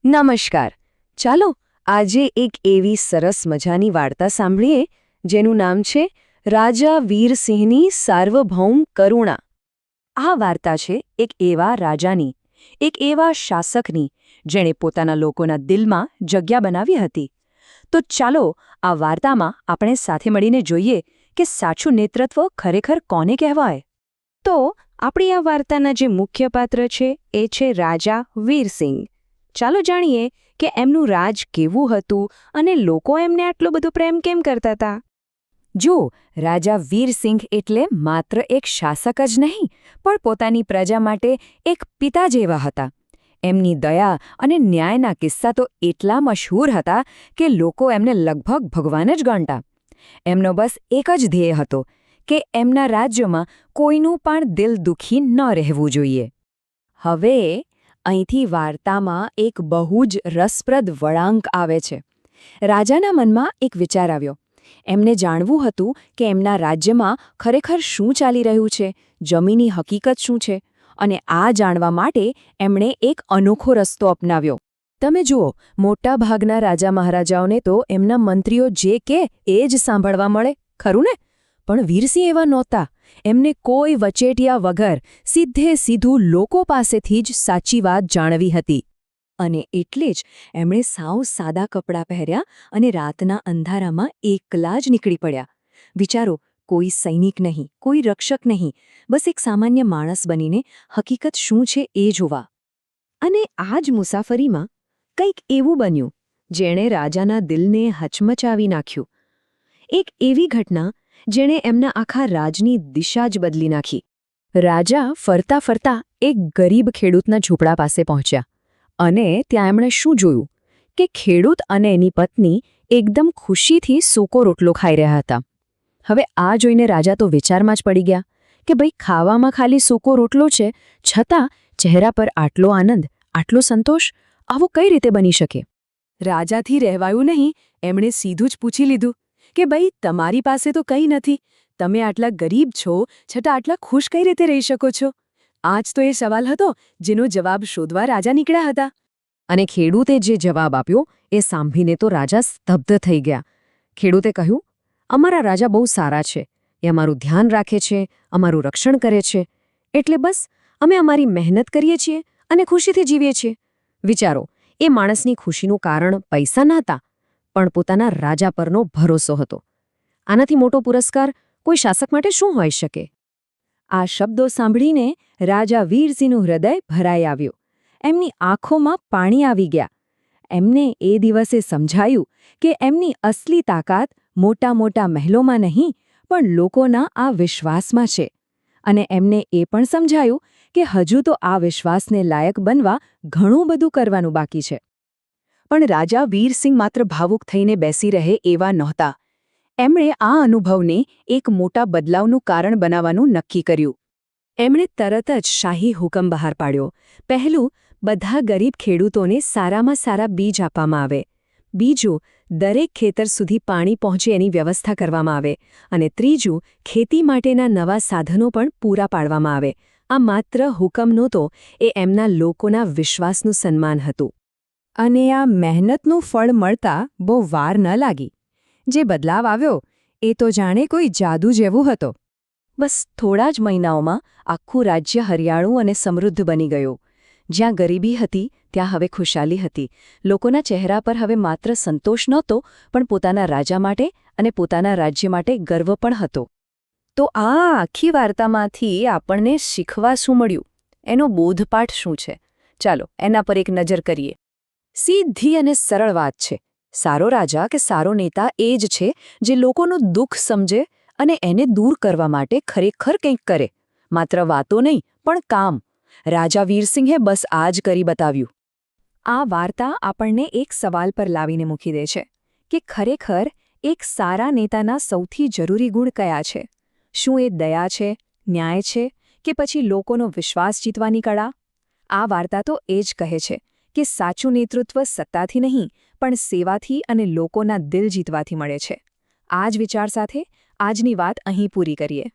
નમસ્કાર. ચાલો આજે એક એવી સરસ મજાની વાર્તા સાંભળીએ જેનું નામ છે રાજા વીરસિંહની સાર્વભૌમ કરુણા. આ વાર્તા છે એક એવા રાજાની, એક એવા શાસકની જેણે પોતાના લોકોના દિલમાં જગ્યા બનાવી હતી. તો ચાલો આ વાર્તામાં આપણે સાથે મળીને જોઈએ કે સાચું નેતૃત્વ ખરેખર કોને કહેવાય. તો આપણી આ વાર્તાના જે મુખ્ય પાત્ર છે એ છે રાજા વીરસિંહ. ચાલો જાણીએ કે એમનું રાજ કેવું હતું અને લોકો એમને આટલો બધો પ્રેમ કેમ કરતા હતા. જો રાજા વીરસિંહ એટલે માત્ર એક શાસક જ નહીં, પણ પોતાની પ્રજા માટે એક પિતા જેવા હતા. એમની દયા અને ન્યાયના કિસ્સા તો એટલા મશહૂર હતા કે લોકો એમને લગભગ ભગવાન જ ગણતા. એમનો બસ એક જ ધ્યેય હતો કે એમના રાજ્યમાં કોઈનું પણ દિલ દુઃખી ન રહેવું જોઈએ. હવે અહીંથી વાર્તામાં એક બહુ જ રસપ્રદ વળાંક આવે છે. રાજાના મનમાં એક વિચાર આવ્યો. એમને જાણવું હતું કે એમના રાજ્યમાં ખરેખર શું ચાલી રહ્યું છે, જમીની હકીકત શું છે, અને આ જાણવા માટે એમણે એક અનોખો રસ્તો અપનાવ્યો. તમે જુઓ, મોટાભાગના રાજા મહારાજાઓને તો એમના મંત્રીઓ જે કહે એ જ સાંભળવા મળે, ખરું ને? પણ વીરસિંહ એવા નહોતા. એમને કોઈ વચેટિયા વગર સીધે સીધું લોકો પાસેથી જ સાચી વાત જાણવી હતી. અને એટલે જ એમણે સાવ સાદા કપડાં પહેર્યા અને રાતના અંધારામાં એકલા જ નીકળી પડ્યા. વિચારો, કોઈ સૈનિક નહીં, કોઈ રક્ષક નહીં, બસ એક સામાન્ય માણસ બનીને હકીકત શું છે એ જોવા. અને આ જ મુસાફરીમાં કંઈક એવું બન્યું જેણે રાજાના દિલને હચમચાવી નાખ્યું. એક એવી ઘટના જેણે એમના આખા રાજની દિશા જ બદલી નાખી. રાજા ફરતા ફરતા એક ગરીબ ખેડૂતના ઝૂંપડા પાસે પહોંચ્યા અને ત્યાં એમણે શું જોયું કે ખેડૂત અને એની પત્ની એકદમ ખુશીથી સૂકો રોટલો ખાઈ રહ્યા હતા. હવે આ જોઈને રાજા તો વિચારમાં જ પડી ગયા કે ભાઈ, ખાવામાં ખાલી સૂકો રોટલો છે, છતાં ચહેરા પર આટલો આનંદ, આટલો સંતોષ, આવું કઈ રીતે બની શકે? રાજાથી રહેવાયું નહીં. એમણે સીધું જ પૂછી લીધું કે ભાઈ, તમારી પાસે તો કંઈ નથી, તમે આટલા ગરીબ છો છતાં આટલા ખુશ કઈ રીતે રહી શકો છો? આજ તો એ સવાલ હતો જેનો જવાબ શોધવા રાજા નીકળ્યા હતા. અને ખેડૂતે જે જવાબ આપ્યો એ સાંભળીને તો રાજા સ્તબ્ધ થઈ ગયા. ખેડૂતે કહ્યું, અમારા રાજા બહુ સારા છે, એ અમારું ધ્યાન રાખે છે, અમારું રક્ષણ કરે છે, એટલે બસ અમે અમારી મહેનત કરીએ છીએ અને ખુશીથી જીવીએ છીએ. વિચારો, એ માણસની ખુશીનું કારણ પૈસા નહોતા, પણ પોતાના રાજા પરનો ભરોસો હતો. આનાથી મોટો પુરસ્કાર કોઈ શાસક માટે શું હોઈ શકે? આ શબ્દો સાંભળીને રાજા વીરસિંહનું હૃદય ભરાઈ આવ્યું. એમની આંખોમાં પાણી આવી ગયા. એમને એ દિવસે સમજાયું કે એમની અસલી તાકાત મોટા મોટા મહેલોમાં નહીં, પણ લોકોના આ વિશ્વાસમાં છે. અને એમને એ પણ સમજાયું કે હજુ તો આ વિશ્વાસને લાયક બનવા ઘણું બધું કરવાનું બાકી છે. પણ રાજા વીરસિંહ માત્ર ભાવુક થઈને બેસી રહે એવા નહોતા. એમણે આ અનુભવને એક મોટા બદલાવનું કારણ બનાવવાનું નક્કી કર્યું. એમણે તરત જ શાહી હુકમ બહાર પાડ્યો. પહેલું, બધા ગરીબ ખેડૂતોને સારામાં સારા બીજ આપવામાં આવે. બીજું, દરેક ખેતર સુધી પાણી પહોંચે એની વ્યવસ્થા કરવામાં આવે. અને ત્રીજું, ખેતી માટેના નવા સાધનો પણ પૂરા પાડવામાં આવે. આ માત્ર હુકમ નહોતો, એ એમના લોકોના વિશ્વાસનું સન્માન હતું. અને આ મહેનતનું ફળ મળતા બહુ વાર ન લાગી. જે બદલાવ આવ્યો એ તો જાણે કોઈ જાદુ જેવું હતો. બસ થોડા જ મહિનાઓમાં આખું રાજ્ય હરિયાળું અને સમૃદ્ધ બની ગયું. જ્યાં ગરીબી હતી ત્યાં હવે ખુશાલી હતી. લોકોના ચહેરા પર હવે માત્ર સંતોષ નહોતો, પણ પોતાના રાજા માટે અને પોતાના રાજ્ય માટે ગર્વ પણ હતો. તો આ આખી વાર્તામાંથી આપણને શીખવા શું મળ્યું? એનો બોધપાઠ શું છે? ચાલો એના પર એક નજર કરીએ. સીધી અને સરળ વાત છે. સારો રાજા કે સારો નેતા એ જ છે જે લોકોનું દુઃખ સમજે અને એને દૂર કરવા માટે ખરેખર કંઈક કરે. માત્ર વાતો નહીં, પણ કામ. રાજા વીરસિંહે બસ આ જ કરી બતાવ્યું. આ વાર્તા આપણને એક સવાલ પર લાવીને મૂકી દે છે કે ખરેખર એક સારા નેતાના સૌથી જરૂરી ગુણ કયા છે? શું એ દયા છે, ન્યાય છે, કે પછી લોકોનો વિશ્વાસ જીતવાની કળા? આ વાર્તા તો એ જ કહે છે કે સાચું નેતૃત્વ સત્તાથી નહીં, પણ સેવાથી અને લોકોના દિલ જીતવાથી મળે છે. આ જ વિચાર સાથે આજની વાત અહીં પૂરી કરીએ.